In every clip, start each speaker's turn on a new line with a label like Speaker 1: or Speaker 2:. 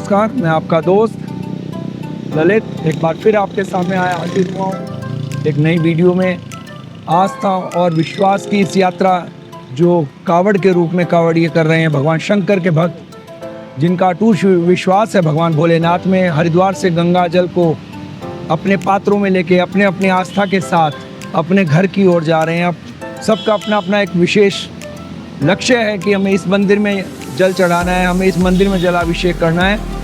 Speaker 1: नमस्कार, मैं आपका दोस्त ललित एक बार फिर आपके सामने आया हाजिर हुआ हूँ एक नई वीडियो में। आस्था और विश्वास की इस यात्रा जो कावड़ के रूप में कावड़िए कर रहे हैं भगवान शंकर के भक्त, जिनका अटूट विश्वास है भगवान भोलेनाथ में, हरिद्वार से गंगा जल को अपने पात्रों में लेके अपने अपने आस्था के साथ अपने घर की ओर जा रहे हैं। अब सबका अपना अपना एक विशेष लक्ष्य है कि हमें इस मंदिर में जल चढ़ाना है, हमें इस मंदिर में जलाभिषेक करना है।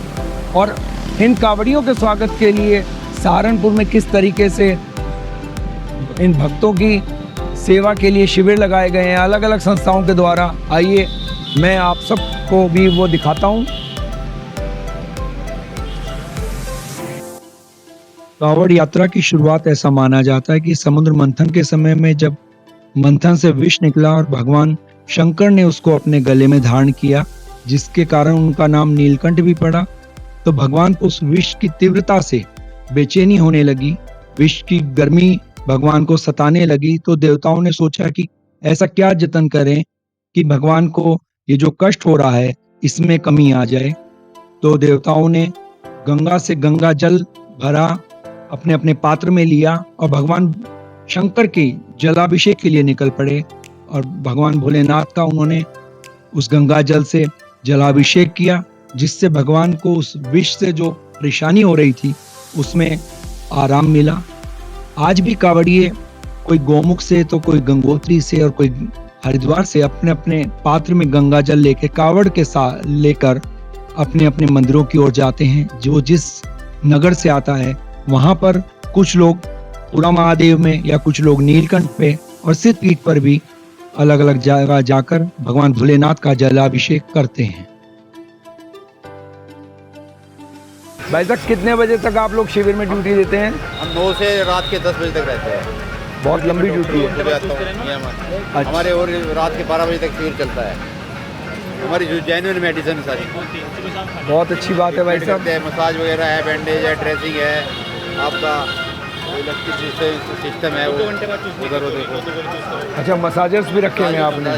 Speaker 1: और इन कावड़ियों के स्वागत के लिए सहारनपुर में किस तरीके से इन भक्तों की सेवा के लिए शिविर लगाए गए हैं अलग अलग संस्थाओं के द्वारा, आइए मैं आप सबको भी वो दिखाता हूँ। कावड़ यात्रा की शुरुआत ऐसा माना जाता है कि समुद्र मंथन के समय में जब मंथन से विष निकला और भगवान शंकर ने उसको अपने गले में धारण किया, जिसके कारण उनका नाम नीलकंठ भी पड़ा। तो भगवान को उस विष की तीव्रता से बेचैनी होने लगी, विष की गर्मी भगवान को सताने लगी। तो देवताओं ने सोचा कि ऐसा क्या जतन करें कि भगवान को ये जो कष्ट हो रहा है इसमें कमी आ जाए। तो देवताओं ने गंगा से गंगा जल भरा, अपने अपने पात्र में लिया और भगवान शंकर के जलाभिषेक के लिए निकल पड़े। और भगवान भोलेनाथ का उन्होंने उस गंगा जल से जलाभिषेक किया, जिससे भगवान को उस विष से जो परेशानी हो रही थी उसमें आराम मिला। आज भी कावड़िए कोई गौमुख से तो कोई गंगोत्री से और कोई हरिद्वार से अपने अपने पात्र में गंगा जल लेके कावड़ के साथ लेकर अपने अपने मंदिरों की ओर जाते हैं। जो जिस नगर से आता है वहां पर कुछ लोग पूरा महादेव में या कुछ लोग नीलकंठ पे और सिद्धपीठ पर भी अलग अलग जगह जाकर भगवान भोलेनाथ का जलाभिषेक करते हैं। भाई साहब, कितने बजे तक आप लोग शिविर में ड्यूटी देते हैं?
Speaker 2: हम 9 से रात के 10 बजे तक रहते हैं।
Speaker 1: बहुत लंबी ड्यूटी है।
Speaker 2: हमारे और रात के 12 बजे तक शिविर चलता है। हमारी जो जेन्युइन मेडिसिन सारी
Speaker 1: बहुत अच्छी बात है भाई साहब।
Speaker 2: मसाज वगैरह है, बैंडेज है, ड्रेसिंग है, आपका इलेक्ट्रिक सिस्टम है वो उधर देखो।
Speaker 1: अच्छा, मसाजर्स भी रखे हैं आपने?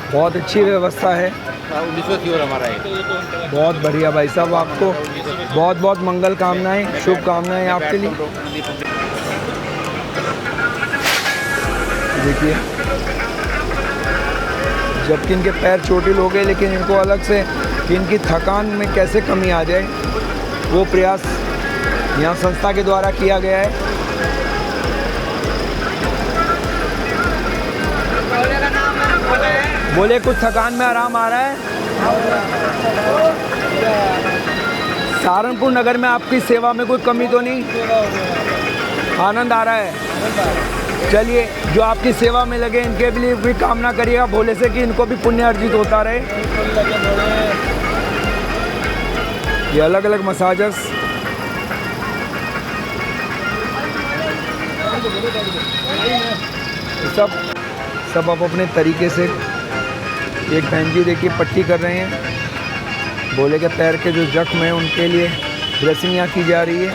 Speaker 1: बहुत अच्छी व्यवस्था है।
Speaker 2: 1900 की ओर हमारा है।
Speaker 1: बहुत बढ़िया भाई साहब, आपको बहुत बहुत मंगल कामनाएं, शुभकामनाएं आपके लिए। देखिए, जबकि इनके पैर चोटिल हो गए लेकिन इनको अलग से इनकी थकान में कैसे कमी आ जाए वो प्रयास यहाँ संस्था के द्वारा किया गया है। बोले कुछ थकान में आराम आ रहा है? सहारनपुर नगर में आपकी सेवा में कोई कमी तो नहीं? आनंद आ रहा है। चलिए, जो आपकी सेवा में लगे इनके लिए भी कामना करिएगा भोले से कि इनको भी पुण्य अर्जित होता रहे। ये अलग अलग मसाजर्स सब आप अपने तरीके से। एक बहन जी देखिए पट्टी कर रहे हैं, भोले के पैर के जो जख्म है उनके लिए ड्रेसिंग यहाँ की जा रही है।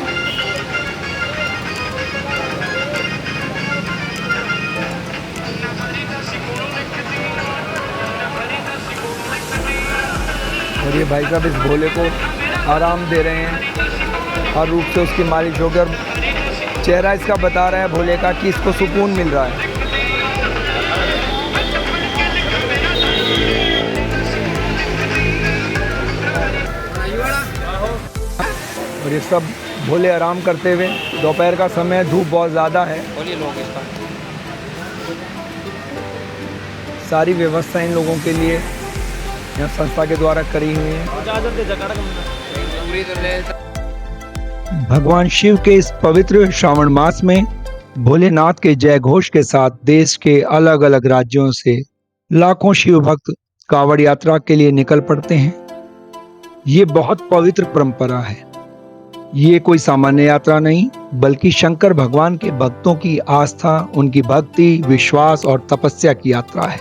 Speaker 1: और ये भाई साहब इस भोले को आराम दे रहे हैं, हर रूप से उसकी मालिश होकर चेहरा इसका बता रहा है भोले का कि इसको सुकून मिल रहा है। और ये सब भोले आराम करते हुए, दोपहर का समय, धूप बहुत ज़्यादा है। सारी व्यवस्था इन लोगों के लिए यहाँ संस्था के द्वारा करी हुई है। भगवान शिव के इस पवित्र श्रावण मास में भोलेनाथ के जय घोष के साथ देश के अलग अलग राज्यों से लाखों शिव भक्त कावड़ यात्रा के लिए निकल पड़ते हैं। ये बहुत पवित्र परंपरा है। ये कोई सामान्य यात्रा नहीं, बल्कि शंकर भगवान के भक्तों की आस्था, उनकी भक्ति, विश्वास और तपस्या की यात्रा है,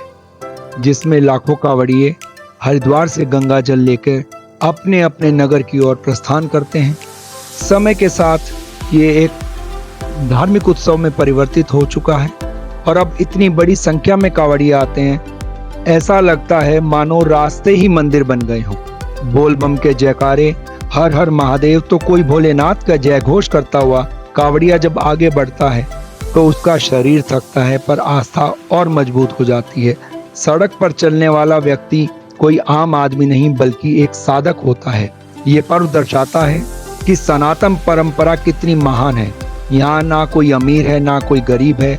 Speaker 1: जिसमें लाखों कावड़िए हरिद्वार से गंगा जल लेकर अपने अपने नगर की ओर प्रस्थान करते हैं। समय के साथ ये एक धार्मिक उत्सव में परिवर्तित हो चुका है और अब इतनी बड़ी संख्या में कावड़िए आते हैं, ऐसा लगता है मानो रास्ते ही मंदिर बन गए हों। बोल बम के जयकारे, हर हर महादेव तो कोई भोलेनाथ का जय घोष करता हुआ कावड़िया जब आगे बढ़ता है तो उसका शरीर थकता है पर आस्था और मजबूत हो जाती है। सड़क पर चलने वाला व्यक्ति कोई आम आदमी नहीं बल्कि एक साधक होता है। ये पर्व दर्शाता है कि सनातन परंपरा कितनी महान है। यहाँ ना कोई अमीर है ना कोई गरीब है,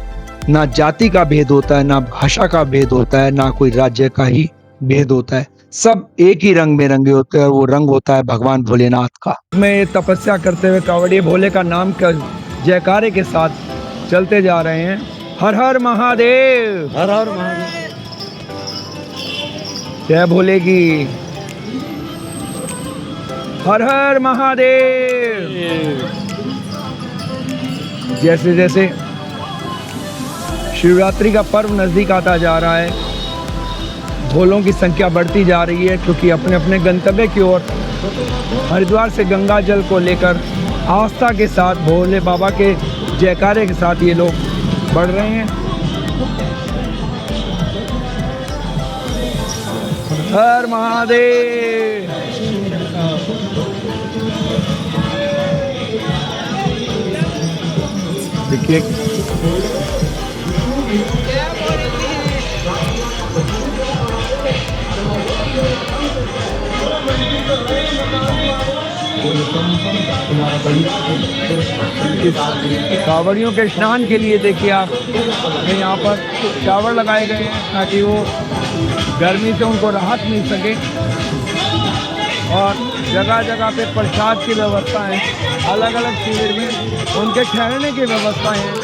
Speaker 1: ना जाति का भेद होता है, ना भाषा का भेद होता है, ना कोई राज्य का ही भेद होता है। सब एक ही रंग में रंगे होते हैं, वो रंग होता है भगवान भोलेनाथ का। में तपस्या करते हुए कावड़िए भोले का नाम का जयकारे के साथ चलते जा रहे हैं। हर हर महादेव,
Speaker 2: हर हर महादेव।
Speaker 1: जय भोले की, हर हर महादेव। जैसे जैसे शिवरात्रि का पर्व नजदीक आता जा रहा है, भोलों की संख्या बढ़ती जा रही है क्योंकि अपने अपने गंतव्य की ओर हरिद्वार से गंगा जल को लेकर आस्था के साथ भोले बाबा के जयकारे के साथ ये लोग बढ़ रहे हैं। हर महादेव। देखिए कावड़ियों के स्नान के लिए देखिए आप यहाँ पर शावर लगाए गए हैं ताकि वो गर्मी से उनको राहत मिल सके और जगह जगह पे प्रसाद की व्यवस्था है, अलग अलग शिविर में उनके ठहरने की व्यवस्था है।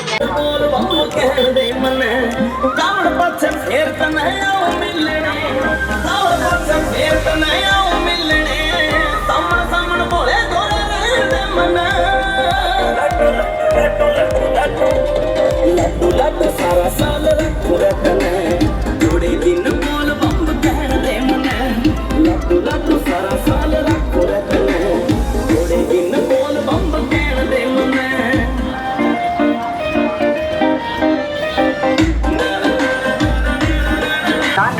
Speaker 3: सारा साल रखो रखना जोड़े दिन बोल बम कहन दे मना लड्डू लड्डू सारा साल रखो रखना जोड़े दिन बोल बम कहन दे मना।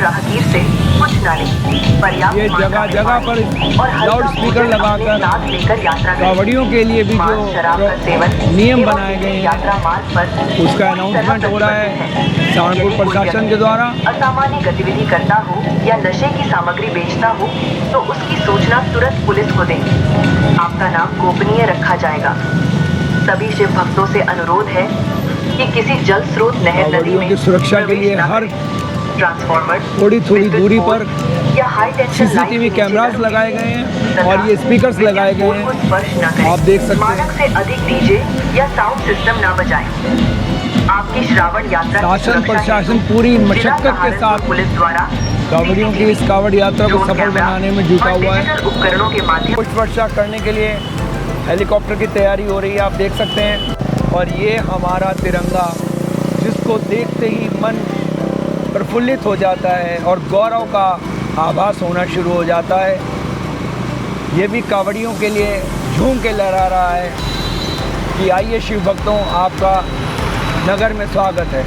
Speaker 4: राहगीर से कुछ न लें, पर्याप्त
Speaker 1: ये जगह जगह पर लाउड स्पीकर लगाकर कावड़ियों के लिए भी जो नियम बनाए गए हैं उसका अनाउंसमेंट हो रहा है सहारनपुर प्रशासन के द्वारा।
Speaker 4: असामान्य गतिविधि करता हो या नशे की सामग्री बेचता हो तो उसकी सूचना तुरंत पुलिस को दें। आपका नाम गोपनीय रखा जाएगा। सभी शिव भक्तों से अनुरोध है कि किसी जल स्रोत नहर नदी में
Speaker 1: सुरक्षा के लिए हर
Speaker 4: ट्रांसफार्मर
Speaker 1: थोड़ी थोड़ी दूरी पर
Speaker 4: या हाई टेंशन
Speaker 1: सीसीटीवी कैमरास लगाए गए हैं और ये स्पीकर्स लगाए गए हैं, आप देख सकते हैं।
Speaker 4: मानक से अधिक डीजे या साउंड सिस्टम ना बजाएं। आपकी श्रावण यात्रा
Speaker 1: शासन प्रशासन पूरी मशक्कत के साथ
Speaker 4: पुलिस द्वारा
Speaker 1: कावड़ियों की इस कावड़ यात्रा को सफल बनाने में जुटा हुआ है।
Speaker 4: उपकरणों के माध्यम
Speaker 1: पुष्प वर्षा करने के लिए हेलीकॉप्टर की तैयारी हो रही है, आप देख सकते हैं। और ये हमारा तिरंगा जिसको देखते ही मन प्रफुल्लित हो जाता है और गौरव का आभास होना शुरू हो जाता है। ये भी कावड़ियों के लिए झूम के लहरा रहा है कि आइए शिव भक्तों, आपका नगर में स्वागत है।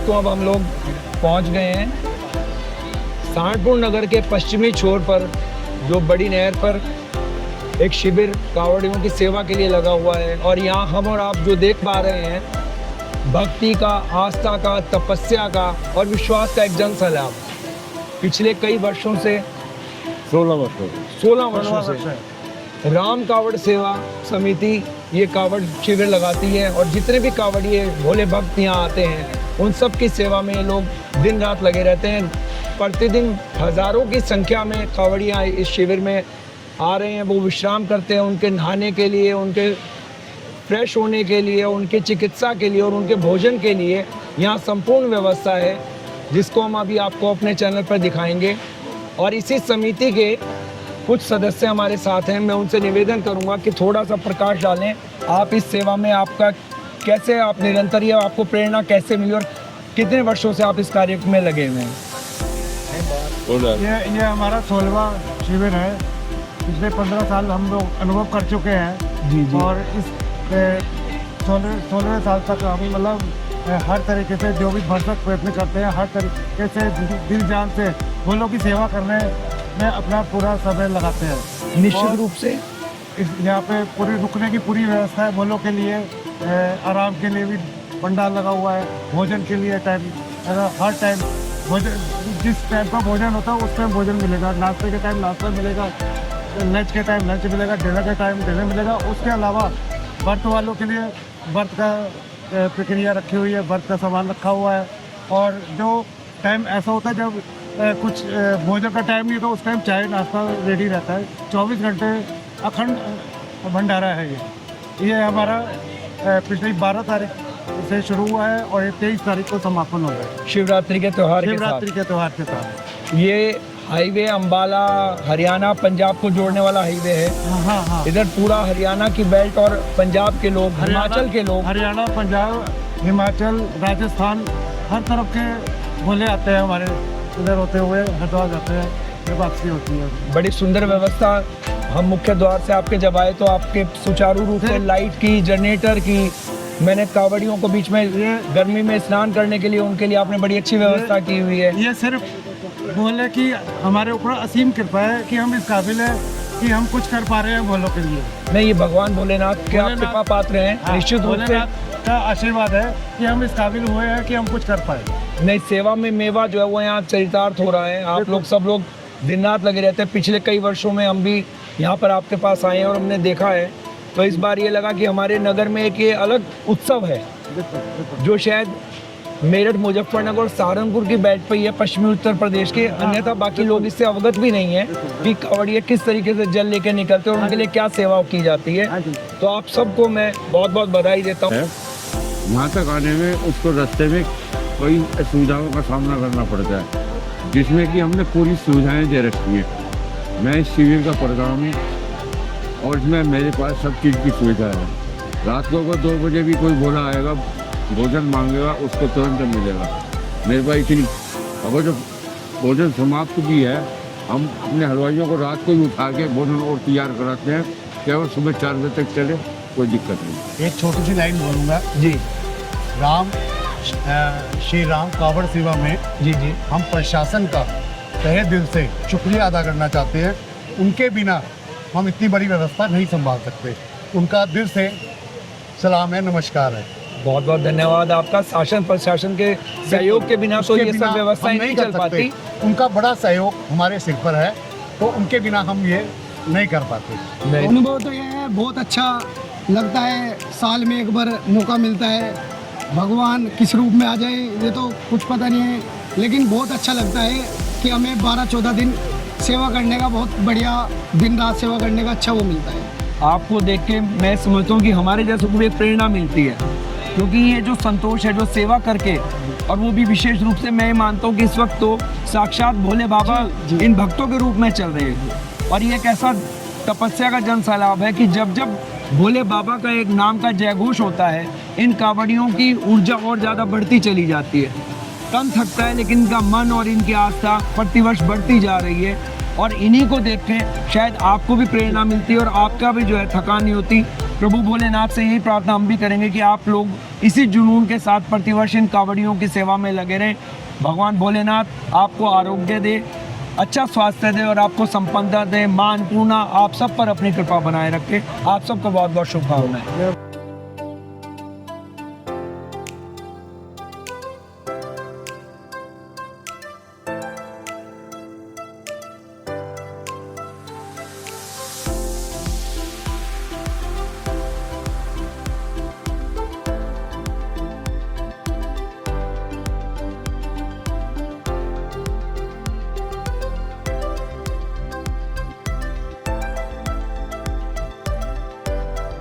Speaker 1: तो अब हम लोग पहुंच गए हैं सहारनपुर नगर के पश्चिमी छोर पर जो बड़ी नहर पर एक शिविर कावड़ियों की सेवा के लिए लगा हुआ है। और यहाँ हम और आप जो देख पा रहे हैं भक्ति का, आस्था का, तपस्या का और विश्वास का एक जनसैलाब पिछले कई वर्षों से 16 वर्षों से राम कावड़ सेवा समिति ये कावड़ शिविर लगाती है और जितने भी कावड़िए भोले भक्त यहाँ आते हैं उन सब की सेवा में ये लोग दिन रात लगे रहते हैं। प्रतिदिन हजारों की संख्या में कावड़ियाँ इस शिविर में आ रहे हैं। वो विश्राम करते हैं, उनके नहाने के लिए, उनके फ्रेश होने के लिए, उनके चिकित्सा के लिए और उनके भोजन के लिए यहाँ संपूर्ण व्यवस्था है जिसको हम अभी आपको अपने चैनल पर दिखाएंगे। और इसी समिति के कुछ सदस्य हमारे साथ हैं, मैं उनसे निवेदन करूंगा कि थोड़ा सा प्रकाश डालें। आप इस सेवा में आपका कैसे आप निरंतर ये आपको प्रेरणा कैसे मिली और कितने वर्षों से आप इस कार्य में लगे हुए हैं?
Speaker 5: ये हमारा 16वां शिविर है। पिछले 15 साल हम लोग अनुभव कर चुके हैं।
Speaker 1: जी, जी।
Speaker 5: और इस 16वें साल तक हम मतलब हर तरीके से जो भी भरसक प्रयत्न करते हैं, हर तरीके से दिल जान से भोलों की सेवा करने में अपना पूरा समय लगाते हैं।
Speaker 1: निश्चित रूप से
Speaker 5: यहाँ पे पूरी रुकने की पूरी व्यवस्था है भोलों के लिए। आराम के लिए भी पंडाल लगा हुआ है। भोजन के लिए टाइम, हर टाइम भोजन, जिस टाइम का भोजन होता है उस टाइम भोजन मिलेगा। नाश्ते के टाइम नाश्ता मिलेगा, लंच के टाइम लंच मिलेगा, डिनर के टाइम डिनर मिलेगा। उसके अलावा व्रत वालों के लिए व्रत का प्रक्रिया रखी हुई है, व्रत का सामान रखा हुआ है। और जो टाइम ऐसा होता है जब कुछ भोजन का टाइम नहीं तो उस टाइम चाय नाश्ता रेडी रहता है। 24 घंटे अखंड भंडारा है ये हमारा पिछली 12 तारीख से शुरू हुआ है और ये 23 तारीख को समापन होगा
Speaker 1: शिवरात्रि के त्योहार के साथ।
Speaker 5: शिवरात्रि के त्यौहार के साथ।
Speaker 1: ये हाईवे अंबाला हरियाणा पंजाब को जोड़ने वाला हाईवे है।
Speaker 5: हाँ।
Speaker 1: इधर पूरा हरियाणा की बेल्ट और पंजाब के लोग, हिमाचल के लोग,
Speaker 5: हरियाणा, पंजाब, हिमाचल, राजस्थान, हर तरफ के भोले आते हैं हमारे इधर होते हुए हरिद्वार जाते हैं, फिर वापसी होती है।
Speaker 1: बड़ी सुंदर व्यवस्था। हम मुख्य द्वार से आपके जब आए तो आपके सुचारू रूप से लाइट की, जनरेटर की, मैंने कावड़ियों को बीच में गर्मी में स्नान करने के लिए उनके लिए आपने बड़ी अच्छी व्यवस्था की हुई है।
Speaker 5: ये सिर्फ भोले की हमारे ऊपर असीम कृपा है कि हम इस काबिल है कि हम कुछ कर पा रहे हैं भोलों के लिए।
Speaker 1: नहीं, ये भगवान भोलेनाथ के आप कृपा पात्र हैं।
Speaker 5: हाँ,
Speaker 1: निश्चित रूप से
Speaker 5: भोलेनाथ का आशीर्वाद है कि हम इस काबिल हुए हैं कि हम कुछ कर पाए।
Speaker 1: नई सेवा में मेवा जो है वो यहाँ चरितार्थ हो रहा है। आप लोग सब लोग दिन रात लगे रहते हैं। पिछले कई वर्षों में हम भी यहाँ पर आपके पास आए हैं और हमने देखा है, तो इस बार ये लगा कि हमारे नगर में एक ये अलग उत्सव है जो शायद मेरठ, मुजफ्फरनगर और सहारनपुर की बेल्ट पे है, पश्चिमी उत्तर प्रदेश के। अन्यथा बाकी लोग इससे अवगत भी नहीं है कि कावड़िया किस तरीके से जल लेके निकलते हैं और उनके लिए क्या सेवा की जाती है। तो आप सबको मैं बहुत बहुत बधाई देता हूँ।
Speaker 6: यहाँ तक आने में उसको रास्ते में कई असुविधाओं का सामना करना पड़ता है, जिसमें कि हमने पूरी सुविधाएं दे रखी हैं। मैं इस शिविर का प्रधान हूँ और इसमें मेरे पास सब चीज़ की सुविधा है। रात को अगर 2 बजे भी कोई भोला आएगा, भोजन मांगेगा, उसको तुरंत मिलेगा। मेरे पास इतनी, अगर जो भोजन समाप्त भी है, हम अपने हलवाइयों को रात को ही उठा के भोजन और तैयार कराते हैं, केवल सुबह 4 बजे तक चले, कोई दिक्कत नहीं।
Speaker 5: एक छोटी सी लाइन बोलूँगा
Speaker 1: जी
Speaker 5: श्री राम कावड़ सेवा में
Speaker 1: जी
Speaker 5: हम प्रशासन का तहे दिल से शुक्रिया अदा करना चाहते हैं। उनके बिना हम इतनी बड़ी व्यवस्था नहीं संभाल सकते। उनका दिल से सलाम है, नमस्कार है।
Speaker 1: बहुत बहुत धन्यवाद आपका। शासन प्रशासन के सहयोग के बिना तो ये सब व्यवस्थाएं
Speaker 5: हम
Speaker 1: नहीं चल पाती।
Speaker 5: उनका बड़ा सहयोग हमारे सिर पर है, तो उनके बिना हम ये नहीं कर पाते।
Speaker 7: अनुभव तो ये है, बहुत अच्छा लगता है। साल में एक बार मौका मिलता है, भगवान किस रूप में आ जाए ये तो कुछ पता नहीं है, लेकिन बहुत अच्छा लगता है कि हमें 12-14 दिन सेवा करने का, बहुत बढ़िया दिन रात सेवा करने का अच्छा वो मिलता है।
Speaker 1: आपको देख के मैं समझता हूँ कि हमारे जैसे को भी एक प्रेरणा मिलती है, क्योंकि ये जो संतोष है, जो सेवा करके, और वो भी विशेष रूप से मैं मानता हूँ कि इस वक्त तो साक्षात भोले बाबा इन भक्तों के रूप में चल रहे हैं। और ये एक ऐसा तपस्या का जन सैलाब है कि जब जब भोले बाबा का एक नाम का जयघोष होता है, इन कावड़ियों की ऊर्जा और ज़्यादा बढ़ती चली जाती है। तन थकता है, लेकिन इनका मन और इनकी आस्था प्रतिवर्ष बढ़ती जा रही है। और इन्हीं को देख के शायद आपको भी प्रेरणा मिलती है और आपका भी जो है थकान नहीं होती। प्रभु भोलेनाथ से यही प्रार्थना हम भी करेंगे कि आप लोग इसी जुनून के साथ प्रतिवर्ष इन कावड़ियों की सेवा में लगे रहें। भगवान भोलेनाथ आपको आरोग्य दे, अच्छा स्वास्थ्य दे और आपको संपन्नता दे। मां अन्नपूर्णा आप सब पर अपनी कृपा बनाए रखे। आप सबको बहुत बहुत शुभकामनाएं।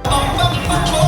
Speaker 8: बम बम बम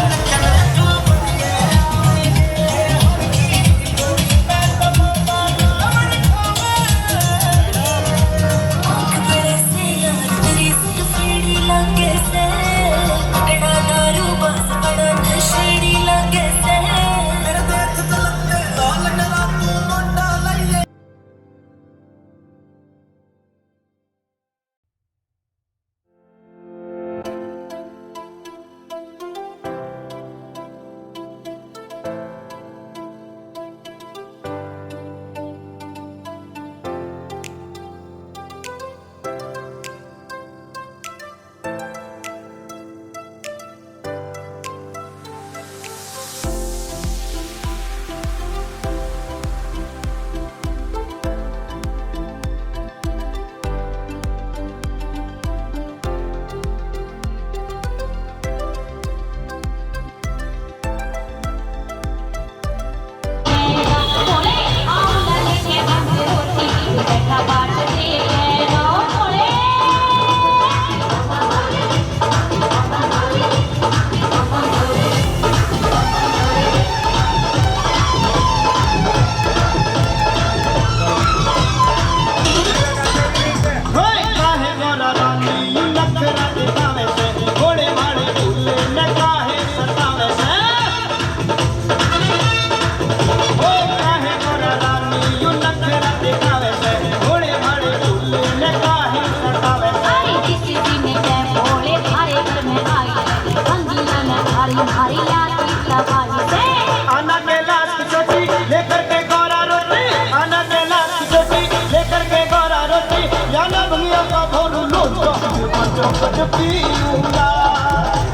Speaker 8: कट पीऊंगा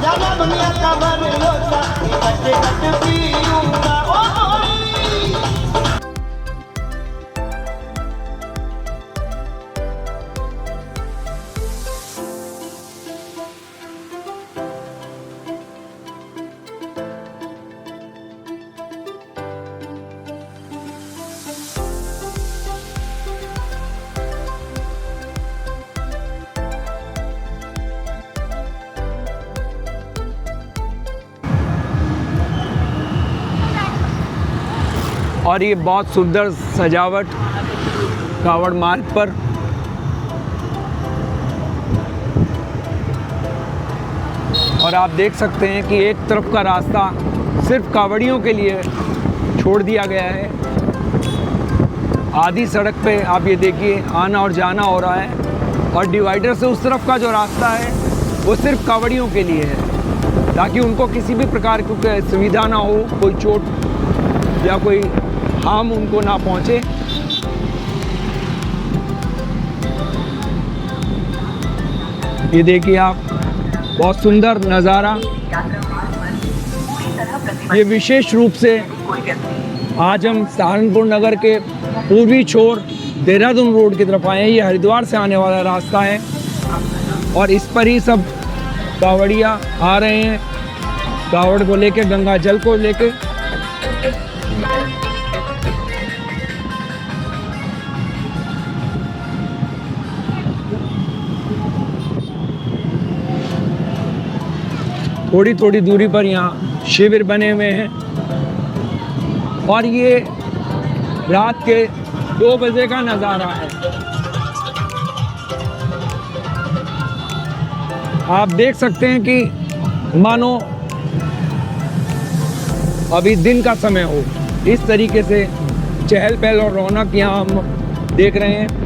Speaker 8: जाना दुनिया का भरोसा कट कट पीऊंगा ओ गोरी।
Speaker 1: और ये बहुत सुंदर सजावट कावड़ मार्ग पर। और आप देख सकते हैं कि एक तरफ का रास्ता सिर्फ कावड़ियों के लिए छोड़ दिया गया है। आधी सड़क पे आप ये देखिए आना और जाना हो रहा है, और डिवाइडर से उस तरफ का जो रास्ता है वो सिर्फ कावड़ियों के लिए है, ताकि उनको किसी भी प्रकार की सुविधा ना हो, कोई चोट या कोई हार्म उनको ना पहुँचे। ये देखिए आप, बहुत सुंदर नज़ारा। ये विशेष रूप से आज हम सहारनपुर नगर के पूर्वी छोर देहरादून रोड की तरफ आए हैं। ये हरिद्वार से आने वाला रास्ता है और इस पर ही सब कावड़िया आ रहे हैं, कावड़ को लेके, गंगा जल को लेके। थोड़ी थोड़ी दूरी पर यहाँ शिविर बने हुए हैं और ये रात के 2 बजे का नज़ारा है। आप देख सकते हैं कि मानो अभी दिन का समय हो, इस तरीके से चहल पहल और रौनक यहाँ हम देख रहे हैं।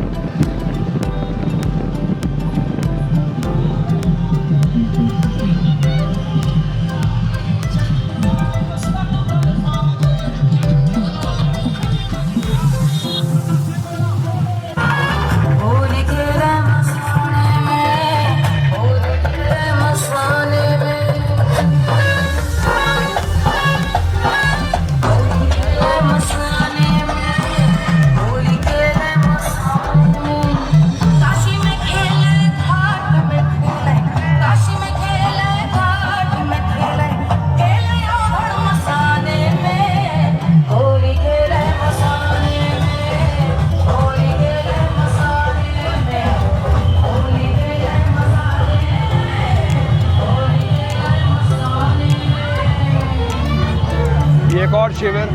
Speaker 1: एक और शिविर,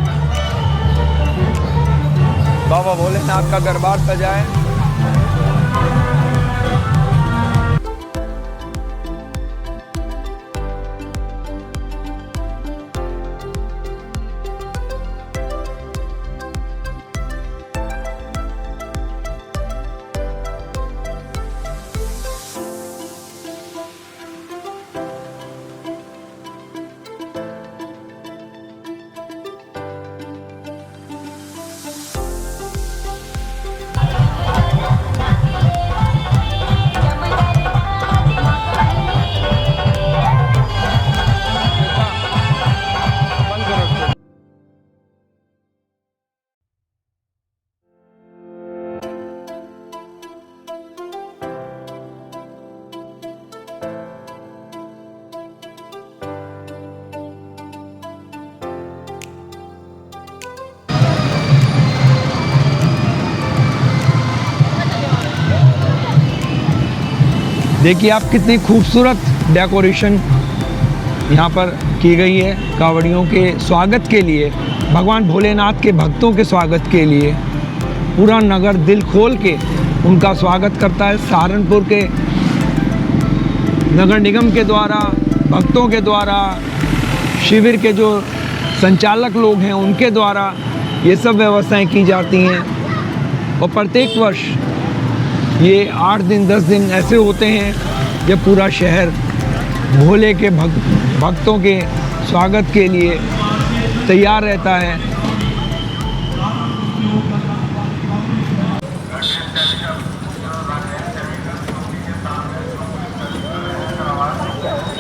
Speaker 1: बाबा भोलेनाथ का दरबार सजा है। देखिए आप, कितनी खूबसूरत डेकोरेशन यहाँ पर की गई है कावड़ियों के स्वागत के लिए, भगवान भोलेनाथ के भक्तों के स्वागत के लिए। पूरा नगर दिल खोल के उनका स्वागत करता है। सहारनपुर के नगर निगम के द्वारा, भक्तों के द्वारा, शिविर के जो संचालक लोग हैं उनके द्वारा ये सब व्यवस्थाएं की जाती हैं। और प्रत्येक वर्ष ये 8 दिन 10 दिन ऐसे होते हैं जब पूरा शहर भोले के भक्तों के स्वागत के लिए तैयार रहता है।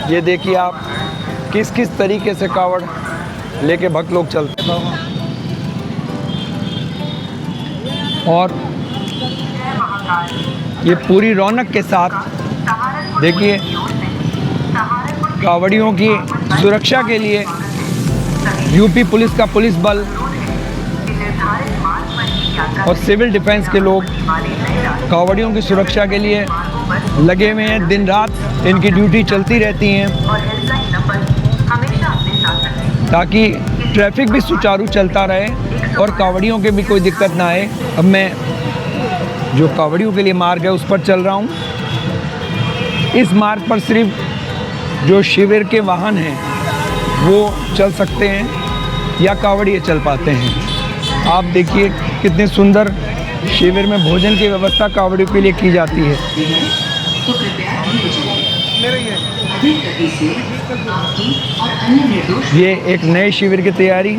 Speaker 1: ये देखिए आप किस किस तरीके से कावड़ लेके भक्त लोग चलते हैं। और ये पूरी रौनक के साथ देखिए कावड़ियों की सुरक्षा के लिए यूपी पुलिस का पुलिस बल और सिविल डिफेंस के लोग कावड़ियों की सुरक्षा के लिए लगे हुए हैं। दिन रात इनकी ड्यूटी चलती रहती हैं ताकि ट्रैफिक भी सुचारू चलता रहे और कावड़ियों के भी कोई दिक्कत ना आए। अब मैं जो कावड़ियों के लिए मार्ग है उस पर चल रहा हूँ। इस मार्ग पर सिर्फ जो शिविर के वाहन हैं वो चल सकते हैं या कावड़िए चल पाते हैं। आप देखिए कितने सुंदर शिविर में भोजन की व्यवस्था कावड़ियों के लिए की जाती है। ये एक नए शिविर की तैयारी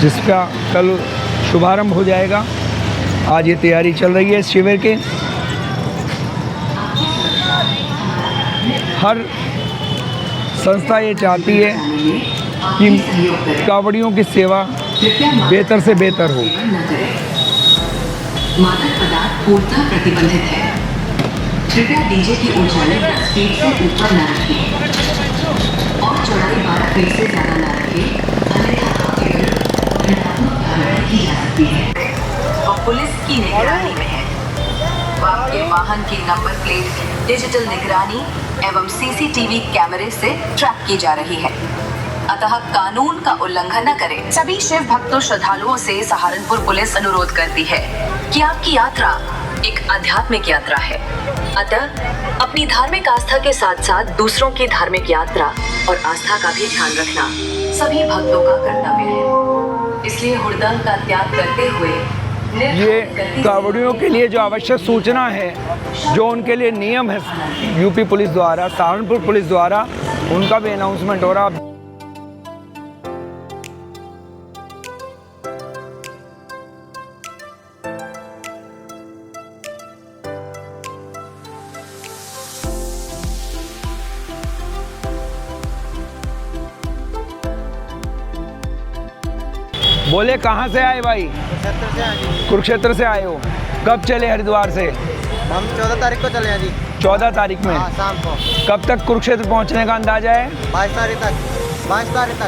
Speaker 1: जिसका कल शुभारंभ हो जाएगा। आज ये तैयारी चल रही है इस शिविर के। हर संस्था ये चाहती है कि कावड़ियों की सेवा बेहतर से बेहतर हो।
Speaker 4: मादक पदार्थ पूर्णतः प्रतिबंधित है। कृपया डीजे की ऊंचाई 10 फीट से ऊपर न रखें और चौड़ाई 12 फीट से ज़्यादा न रखें, अन्यथा केवल घटनात्मक कार्रवाई की जा सकती है और पुलिस की निगरानी में है। आपके वाहन की नंबर प्लेट डिजिटल निगरानी एवं सीसीटीवी कैमरे से ट्रैक की जा रही है, अतः कानून का उल्लंघन न करें। सभी शिव भक्तों श्रद्धालुओं से सहारनपुर पुलिस अनुरोध करती है कि आपकी यात्रा एक आध्यात्मिक यात्रा है, अतः अपनी धार्मिक आस्था के साथ साथ दूसरों की धार्मिक यात्रा और आस्था का भी ध्यान रखना सभी भक्तों का कर्तव्य है। इसलिए हुड़दंग का त्याग करते हुए
Speaker 1: ये कावड़ियों के लिए जो आवश्यक सूचना है, जो उनके लिए नियम है यूपी पुलिस द्वारा, सहारनपुर पुलिस द्वारा, उनका भी अनाउंसमेंट हो रहा। बोले कहाँ से आए भाई? कुरुक्षेत्र से आए हो। कब चले हरिद्वार से?
Speaker 2: हम 14 तारीख को चले हैं जी।
Speaker 1: 14 तारीख में?
Speaker 2: हाँ, शाम को।
Speaker 1: कब तक कुरुक्षेत्र पहुँचने का अंदाजा है?
Speaker 2: 22 तारीख तक।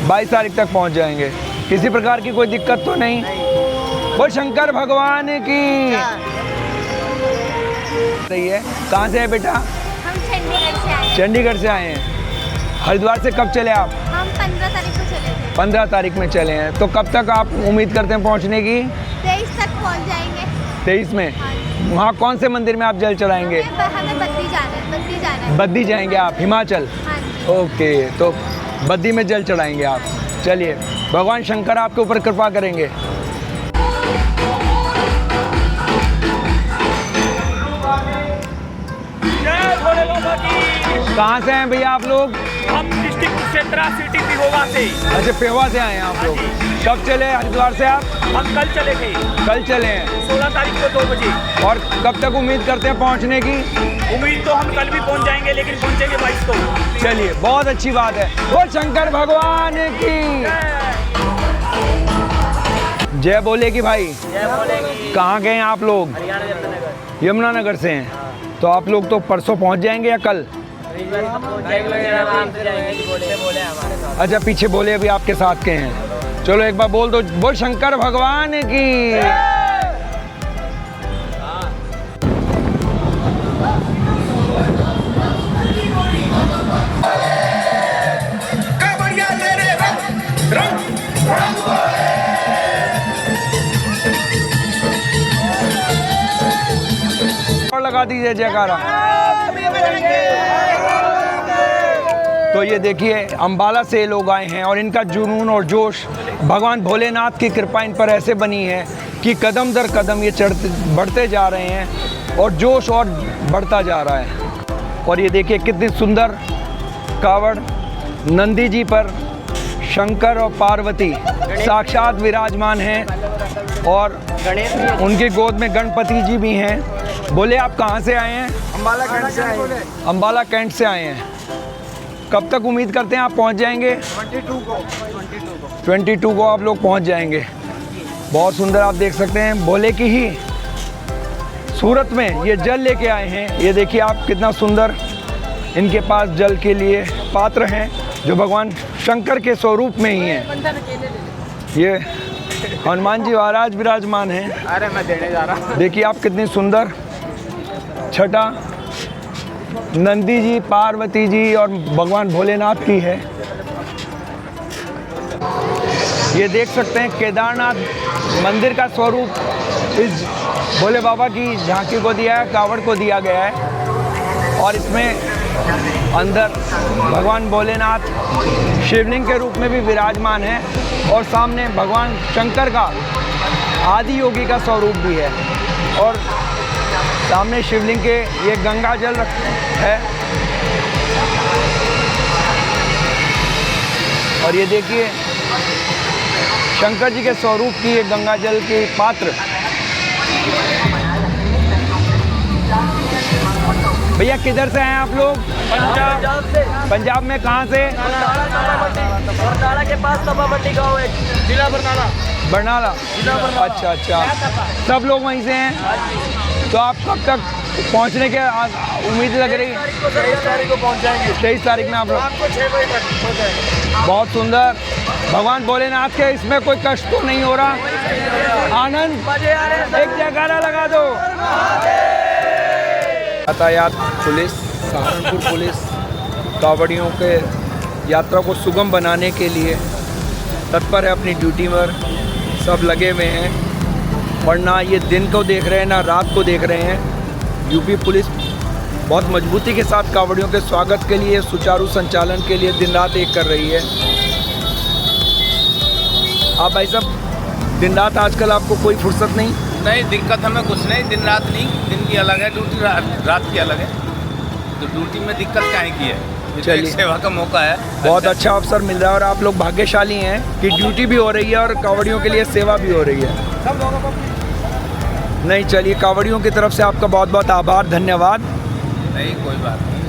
Speaker 1: 22 तारीख तक पहुँच जाएंगे। किसी प्रकार की कोई दिक्कत तो नहीं? बोल शंकर भगवान की। सही है। कहाँ से है बेटा?
Speaker 9: हम चंडीगढ़ से आए।
Speaker 1: चंडीगढ़ से आए हैं। हरिद्वार से कब चले आप?
Speaker 9: हम 15 तारीख को चले थे।
Speaker 1: 15 तारीख में चले हैं। तो कब तक आप उम्मीद करते हैं पहुंचने की?
Speaker 9: 23 तक पहुंच जाएंगे।
Speaker 1: 23 में? वहाँ कौन से मंदिर में आप जल चढ़ाएंगे?
Speaker 9: हमें बद्दी जाना है।
Speaker 1: बद्दी जाएंगे आप? हिमाचल?
Speaker 9: हाँ जी।
Speaker 1: ओके, तो बद्दी में जल चढ़ाएंगे आप। चलिए, भगवान शंकर आपके ऊपर कृपा करेंगे। कहाँ से हैं भैया आप लोग?
Speaker 10: हम डिस्ट्रिक्ट कुरुक्षेत्र सिटी पिहोवा से।
Speaker 1: अच्छा, पेवा से आए हैं आप लोग। कब चले हरिद्वार से आप?
Speaker 10: हम कल चले थे।
Speaker 1: कल चले हैं
Speaker 10: 16 तारीख को 2 बजे।
Speaker 1: और कब तक उम्मीद करते हैं पहुंचने की?
Speaker 10: उम्मीद तो हम कल भी पहुंच जाएंगे, लेकिन पहुंचेंगे 22 को।
Speaker 1: चलिए, बहुत अच्छी बात है। बोल शंकर भगवान की जय बोलेगी भाई। कहाँ गए हैं आप लोग? यमुनानगर से हैं। तो आप लोग तो परसों पहुंच जाएंगे या कल? अच्छा, पीछे बोले अभी आपके साथ के हैं। चलो एक बार बोल दो, बोल शंकर भगवान की। और लगा दीजिए जयकारा। तो ये देखिए, अंबाला से लोग आए हैं और इनका जुनून और जोश, भगवान भोलेनाथ की कृपा इन पर ऐसे बनी है कि कदम दर कदम ये बढ़ते जा रहे हैं और जोश और बढ़ता जा रहा है। और ये देखिए कितनी सुंदर कावड़ नंदी जी पर शंकर और पार्वती साक्षात विराजमान हैं और उनकी गोद में गणपति जी भी हैं। बोले आप कहाँ से आए हैं?
Speaker 2: अंबाला कैंट से आए हैं।
Speaker 1: अंबाला कैंट से आए हैं। कब तक उम्मीद करते हैं आप पहुंच जाएंगे? 22 को आप लोग पहुंच जाएंगे। बहुत सुंदर, आप देख सकते हैं भोले की ही सूरत में ये जल लेके आए हैं। ये देखिए आप कितना सुंदर इनके पास जल के लिए पात्र हैं जो भगवान शंकर के स्वरूप में ही हैं। ये हनुमान जी महाराज विराजमान हैं।
Speaker 2: अरे मैं देने जा रहा।
Speaker 1: देखिए आप कितनी सुंदर छटा नंदी जी, पार्वती जी और भगवान भोलेनाथ की है। ये देख सकते हैं केदारनाथ मंदिर का स्वरूप इस भोले बाबा की झांकी को दिया है, कावड़ को दिया गया है। और इसमें अंदर भगवान भोलेनाथ शिवलिंग के रूप में भी विराजमान है और सामने भगवान शंकर का आदि योगी का स्वरूप भी है। और सामने शिवलिंग के ये गंगा जल है। और ये देखिए शंकर जी के स्वरूप की ये गंगा जल के पात्र। भैया किधर से हैं आप लोग?
Speaker 10: पंजाब से।
Speaker 1: पंजाब में कहाँ से?
Speaker 10: बरनाला के पास सभा मंडी गाँव है, जिला बरनाला।
Speaker 1: बरनाला। अच्छा अच्छा, सब लोग वहीं से हैं। तो आप कब तक पहुंचने के उम्मीद लग रही है?
Speaker 10: 23 तारीख को पहुंच जाएंगे।
Speaker 1: 23 तारीख में आप लोग?
Speaker 10: 6 बजे तक पहुंच जाएंगे।
Speaker 1: बहुत सुंदर। भगवान भोलेनाथ के इसमें कोई कष्ट तो नहीं हो रहा? आनंद
Speaker 10: मजे आ रहे हैं।
Speaker 1: एक जयकारा लगा दो। यातायात पुलिस, सहारनपुर पुलिस कावड़ियों के यात्रा को सुगम बनाने के लिए तत्पर है अपनी ड्यूटी पर। सब लगे हुए हैं और ना ये दिन को देख रहे हैं ना रात को देख रहे हैं। यूपी पुलिस बहुत मजबूती के साथ कावड़ियों के स्वागत के लिए, सुचारू संचालन के लिए दिन रात एक कर रही है। आप भाई साहब दिन रात आजकल आपको कोई फुर्सत नहीं?
Speaker 2: नहीं, दिक्कत हमें कुछ नहीं, दिन रात नहीं। दिन की अलग है ड्यूटी, रात की अलग है। तो ड्यूटी में दिक्कत काहे की है?
Speaker 1: चलिए,
Speaker 2: सेवा का मौका है।
Speaker 1: बहुत अच्छा अवसर मिल रहा है और आप लोग भाग्यशाली हैं कि ड्यूटी भी हो रही है और कावड़ियों के लिए सेवा भी हो रही है। नहीं, चलिए कावड़ियों की तरफ से आपका बहुत बहुत आभार, धन्यवाद।
Speaker 2: नहीं, कोई बात नहीं।